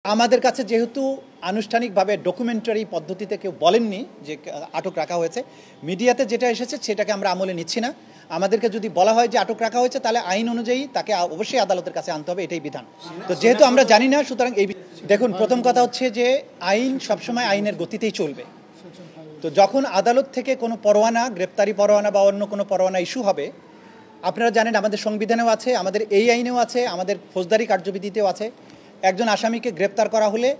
আমাদের কাছে যেহেতু আনুষ্ঠানিকভাবে ডকুমেন্টারি পদ্ধতিতে কেউ বলেননি যে আটক রাখা হয়েছে, মিডিয়াতে যেটা এসেছে সেটাকে আমরা আমলে নিচ্ছি না। আমাদেরকে যদি বলা হয় যে আটক রাখা হয়েছে, তাহলে আইন অনুযায়ী তাকে অবশ্যই আদালতের কাছে আনতে হবে, এটাই বিধান। তো যেহেতু আমরা জানি না, সুতরাং এই দেখুন, প্রথম কথা হচ্ছে যে আইন সবসময় আইনের গতিতেই চলবে। তো যখন আদালত থেকে কোনো পরোয়ানা, গ্রেপ্তারি পরোয়ানা বা অন্য কোনো পরোয়ানা ইস্যু হবে, আপনারা জানেন আমাদের সংবিধানেও আছে, আমাদের এই আইনেও আছে, আমাদের ফৌজদারি কার্যবিধিতেও আছে, একজন আসামিকে গ্রেপ্তার করা হলে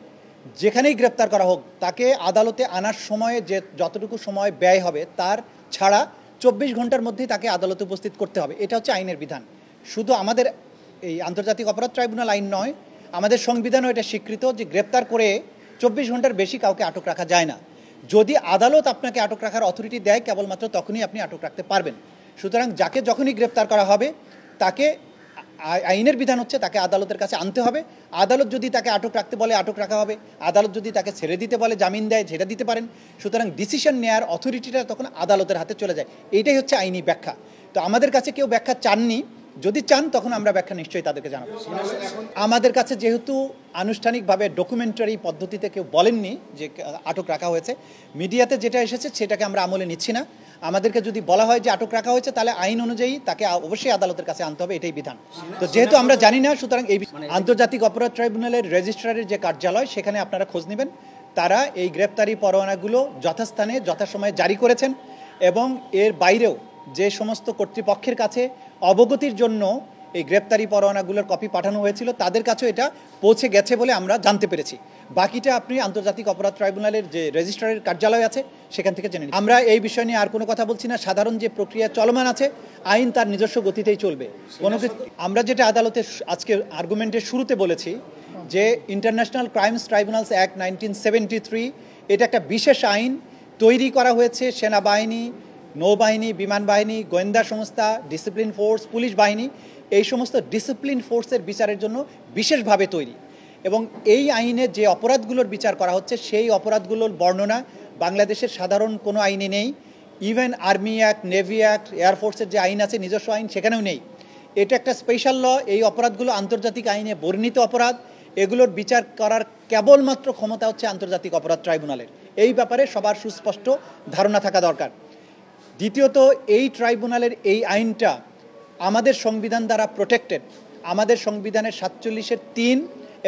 যেখানেই গ্রেপ্তার করা হোক, তাকে আদালতে আনার সময়ে যে যতটুকু সময় ব্যয় হবে তার ছাড়া 24 ঘন্টার মধ্যেই তাকে আদালতে উপস্থিত করতে হবে। এটা হচ্ছে আইনের বিধান। শুধু আমাদের এই আন্তর্জাতিক অপরাধ ট্রাইব্যুনাল আইন নয়, আমাদের সংবিধানও এটা স্বীকৃত যে গ্রেপ্তার করে 24 ঘন্টার বেশি কাউকে আটক রাখা যায় না। যদি আদালত আপনাকে আটক রাখার অথরিটি দেয়, কেবলমাত্র তখনই আপনি আটক রাখতে পারবেন। সুতরাং যাকে যখনই গ্রেপ্তার করা হবে, তাকে আইনের বিধান হচ্ছে তাকে আদালতের কাছে আনতে হবে। আদালত যদি তাকে আটক রাখতে বলে আটক রাখা হবে, আদালত যদি তাকে ছেড়ে দিতে বলে, জামিন দেয়, সেটা দিতে পারেন। সুতরাং ডিসিশন নেওয়ার অথরিটিটা তখন আদালতের হাতে চলে যায়। এইটাই হচ্ছে আইনি ব্যাখ্যা। তো আমাদের কাছে কেউ ব্যাখ্যা চাননি, যদি চান তখন আমরা ব্যাখ্যা নিশ্চয়ই তাদেরকে জানাবো। আমাদের কাছে যেহেতু আনুষ্ঠানিকভাবে ডকুমেন্টারি পদ্ধতিতে কেউ বলেননি যে আটক রাখা হয়েছে, মিডিয়াতে যেটা এসেছে সেটাকে আমরা আমলে নিচ্ছি না। আমাদেরকে যদি বলা হয় যে আটক রাখা হয়েছে, তাহলে আইন অনুযায়ী তাকে অবশ্যই আদালতের কাছে আনতে হবে, এটাই বিধান। তো যেহেতু আমরা জানি না, সুতরাং এই আন্তর্জাতিক অপরাধ ট্রাইব্যুনালের রেজিস্ট্রারের যে কার্যালয়, সেখানে আপনারা খোঁজ নেবেন। তারা এই গ্রেপ্তারি পরোয়ানাগুলো যথাস্থানে যথাসময়ে জারি করেছেন, এবং এর বাইরেও যে সমস্ত কর্তৃপক্ষের কাছে অবগতির জন্য এই গ্রেপ্তারি পরোয়ানাগুলোর কপি পাঠানো হয়েছিল, তাদের কাছেও এটা পৌঁছে গেছে বলে আমরা জানতে পেরেছি। বাকিটা আপনি আন্তর্জাতিক অপরাধ ট্রাইব্যুনালের যে রেজিস্ট্রারের কার্যালয় আছে সেখান থেকে জেনে নিন। আমরা এই বিষয় নিয়ে আর কোনো কথা বলছি না। সাধারণ যে প্রক্রিয়া চলমান আছে, আইন তার নিজস্ব গতিতেই চলবে। আমরা যেটা আদালতে আজকে আর্গুমেন্টের শুরুতে বলেছি যে ইন্টারন্যাশনাল ক্রাইমস ট্রাইব্যুনালস অ্যাক্ট 1973, এটা একটা বিশেষ আইন তৈরি করা হয়েছে সেনাবাহিনী, নৌবাহিনী, বিমান বাহিনী, গোয়েন্দা সংস্থা, ডিসিপ্লিন ফোর্স, পুলিশ বাহিনী, এই সমস্ত ডিসিপ্লিন ফোর্সের বিচারের জন্য বিশেষভাবে তৈরি। এবং এই আইনে যে অপরাধগুলোর বিচার করা হচ্ছে, সেই অপরাধগুলোর বর্ণনা বাংলাদেশের সাধারণ কোনো আইনে নেই। Even army act, navy act, এয়ারফোর্সের যে আইন আছে, নিজস্ব আইন, সেখানেও নেই। এটা একটা স্পেশাল ল। এই অপরাধগুলো আন্তর্জাতিক আইনে বর্ণিত অপরাধ। এগুলোর বিচার করার কেবলমাত্র ক্ষমতা হচ্ছে আন্তর্জাতিক অপরাধ ট্রাইব্যুনালের। এই ব্যাপারে সবার সুস্পষ্ট ধারণা থাকা দরকার। দ্বিতীয়ত, এই ট্রাইব্যুনালের এই আইনটা আমাদের সংবিধান দ্বারা প্রোটেক্টেড। আমাদের সংবিধানের 47-এর 3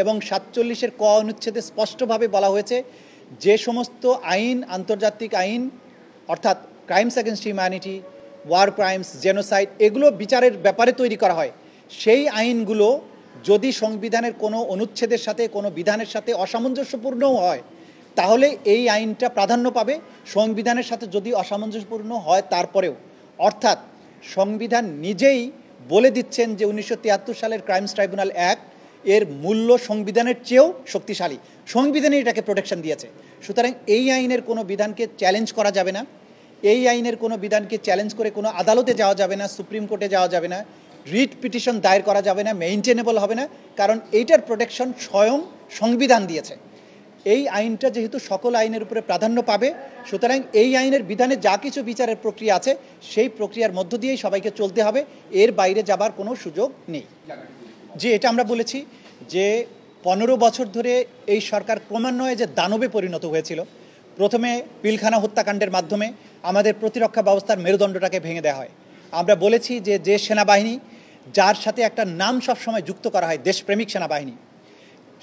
এবং 47-এর ক অনুচ্ছেদে স্পষ্টভাবে বলা হয়েছে, যে সমস্ত আইন, আন্তর্জাতিক আইন, অর্থাৎ crimes against humanity, war crimes, genocide, এগুলো বিচারের ব্যাপারে তৈরি করা হয়। সেই আইনগুলো যদি সংবিধানের কোনো অনুচ্ছেদের সাথে, কোনো বিধানের সাথে অসামঞ্জস্যপূর্ণও হয়, তাহলে এই আইনটা প্রাধান্য পাবে। সংবিধানের সাথে যদি অসামঞ্জস্যপূর্ণ হয় তারপরেও, অর্থাৎ সংবিধান নিজেই বলে দিচ্ছেন যে 1973 সালের ক্রাইমস ট্রাইব্যুনাল অ্যাক্ট এর মূল্য সংবিধানের চেয়েও শক্তিশালী। সংবিধানই এটাকে প্রোটেকশন দিয়েছে। সুতরাং এই আইনের কোনো বিধানকে চ্যালেঞ্জ করা যাবে না। এই আইনের কোনো বিধানকে চ্যালেঞ্জ করে কোনো আদালতে যাওয়া যাবে না, সুপ্রিম কোর্টে যাওয়া যাবে না, রিট পিটিশন দায়ের করা যাবে না, মেইনটেনেবল হবে না, কারণ এইটার প্রোটেকশন স্বয়ং সংবিধান দিয়েছে। এই আইনটা যেহেতু সকল আইনের উপরে প্রাধান্য পাবে, সুতরাং এই আইনের বিধানে যা কিছু বিচারের প্রক্রিয়া আছে, সেই প্রক্রিয়ার মধ্য দিয়েই সবাইকে চলতে হবে। এর বাইরে যাবার কোনো সুযোগ নেই। যে এটা আমরা বলেছি যে 15 বছর ধরে এই সরকার ক্রমান্বয়ে যে দানবে পরিণত হয়েছিল, প্রথমে পিলখানা হত্যাকাণ্ডের মাধ্যমে আমাদের প্রতিরক্ষা ব্যবস্থার মেরুদণ্ডটাকে ভেঙে দেওয়া হয়। আমরা বলেছি যে যে সেনাবাহিনী, যার সাথে একটা নাম সবসময় যুক্ত করা হয়, দেশপ্রেমিক সেনাবাহিনী,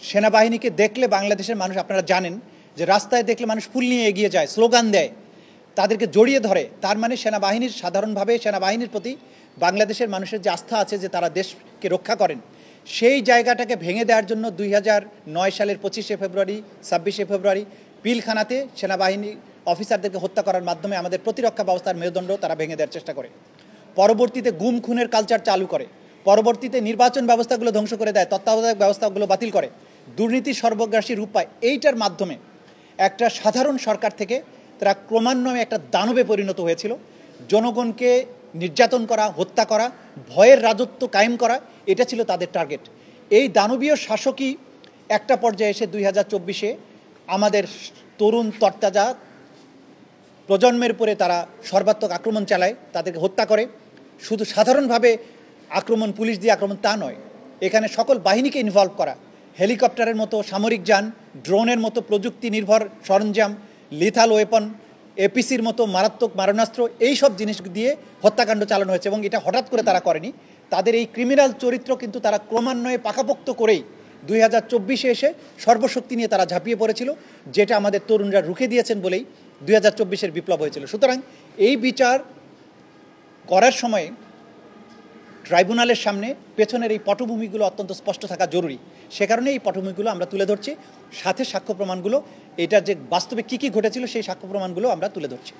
সেনাবাহিনীকে দেখলে বাংলাদেশের মানুষ, আপনারা জানেন যে রাস্তায় দেখলে মানুষ ফুল নিয়ে এগিয়ে যায়, স্লোগান দেয়, তাদেরকে জড়িয়ে ধরে। তার মানে সেনাবাহিনীর, সাধারণভাবে সেনাবাহিনীর প্রতি বাংলাদেশের মানুষের যে আস্থা আছে, যে তারা দেশকে রক্ষা করেন, সেই জায়গাটাকে ভেঙে দেওয়ার জন্য 2009 সালের 25শে ফেব্রুয়ারি, 26শে ফেব্রুয়ারি পিলখানাতে সেনাবাহিনী অফিসারদেরকে হত্যা করার মাধ্যমে আমাদের প্রতিরক্ষা ব্যবস্থার মেরুদণ্ড তারা ভেঙে দেওয়ার চেষ্টা করে। পরবর্তীতে গুম খুনের কালচার চালু করে, পরবর্তীতে নির্বাচন ব্যবস্থাগুলো ধ্বংস করে দেয়, তত্ত্বাবধায়ক ব্যবস্থাগুলো বাতিল করে, দুর্নীতি সর্বগ্রাসী রূপ পায়। এইটার মাধ্যমে একটা সাধারণ সরকার থেকে তারা ক্রমান্বয়ে একটা দানবে পরিণত হয়েছিল। জনগণকে নির্যাতন করা, হত্যা করা, ভয়ের রাজত্ব কায়েম করা, এটা ছিল তাদের টার্গেট। এই দানবীয় শাসকই একটা পর্যায়ে এসে 2024-এ আমাদের তরুণ তরতাজা প্রজন্মের উপরে তারা সর্বাত্মক আক্রমণ চালায়, তাদেরকে হত্যা করে। শুধু সাধারণভাবে আক্রমণ, পুলিশ দিয়ে আক্রমণ তা নয়, এখানে সকল বাহিনীকে ইনভলভ করা, হেলিকপ্টারের মতো সামরিক যান, ড্রোনের মতো প্রযুক্তি নির্ভর সরঞ্জাম, লিথাল ওয়েপন, এপিসির মতো মারাত্মক মারণাস্ত্র, এই সব জিনিস দিয়ে হত্যাকাণ্ড চালানো হয়েছে। এবং এটা হঠাৎ করে তারা করেনি, তাদের এই ক্রিমিনাল চরিত্র কিন্তু তারা ক্রমান্বয়ে পাকাপোক্ত করেই 2024-এ এসে সর্বশক্তি নিয়ে তারা ঝাঁপিয়ে পড়েছিল, যেটা আমাদের তরুণরা রুখে দিয়েছেন বলেই 2024-এর বিপ্লব হয়েছিল। সুতরাং এই বিচার করার সময় ট্রাইব্যুনালের সামনে পেছনের এই পটভূমিগুলো অত্যন্ত স্পষ্ট থাকা জরুরি। সে কারণে এই পটভূমিগুলো আমরা তুলে ধরছি, সাথে সাক্ষ্য প্রমাণগুলো, এটার যে বাস্তবে কী কী ঘটেছিল সেই সাক্ষ্য প্রমাণগুলো আমরা তুলে ধরছি।